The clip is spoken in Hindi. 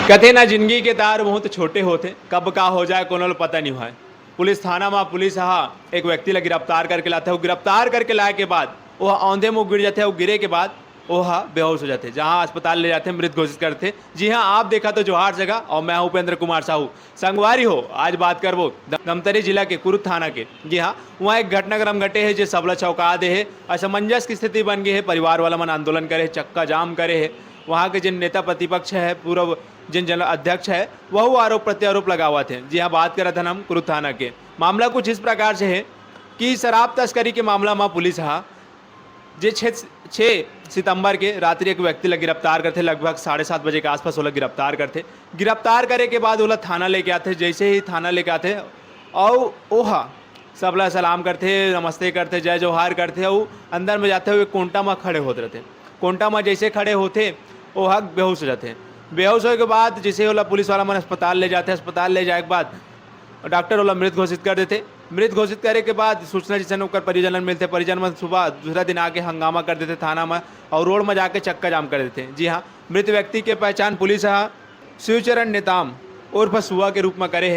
कथे ना जिंदगी के तार बहुत छोटे होते, कब का हो जाए कोनो पता नहीं हुआ। पुलिस थाना में पुलिस एक व्यक्ति ला गिरफ्तार करके लाते है। गिरफ्तार करके लाए के बाद वह औंधे मुँह गिर जाते हैं। वो गिरे के बाद वह बेहोश हो जाते हैं, जहां अस्पताल ले जाते हैं, मृत घोषित करते। जी हाँ, आप देखा तो जोहार जगह। और मैं हूं उपेंद्र कुमार साहू। संगवारी हो, आज बात करबो धमतरी जिला के कुरुद थाना के। जी हाँ, वहाँ एक घटनाक्रम घटे है जो सबला चौंका दे है। असमंजस की स्थिति बन गई है। परिवार वाला मन आंदोलन करे, चक्का जाम करे है। वहाँ के जिन नेता प्रतिपक्ष है, पूर्व जिन जन अध्यक्ष है, वह आरोप प्रत्यारोप लगा हुआ थे। जी हाँ, बात कर रहे थे हम कुरुद थाना के। मामला कुछ इस प्रकार से है कि शराब तस्करी के मामला में पुलिस जे 6 सितंबर के रात्रि एक व्यक्ति लग गिरफ्तार करते। लगभग 7:30 बजे के आसपास वो लोग गिरफ्तार करते। गिरफ्तार करे के बाद वो लोग थाना लेके आते। जैसे ही थाना लेके आते और ओहा सबला सलाम करते, नमस्ते करते, जय जोहार करते। और अंदर में जाते हुए कोंटा में खड़े होते रहते। कोंटा में जैसे खड़े होते वो बेहोश हो जाते। बेहोश होने के बाद जैसे वाला पुलिस वाला मन अस्पताल ले जाते। अस्पताल ले जाए के बाद डॉक्टर वाला मृत घोषित कर देते। मृत घोषित करे के बाद सूचना जिसन होकर परिजन मिलते। परिजन में सुबह दूसरा दिन आके हंगामा कर देते थाना में और रोड में जाके चक्का जाम कर देते। जी हाँ, मृत व्यक्ति के पहचान पुलिस शिवचरण नेताम उर्फ सुआ के रूप में करे है।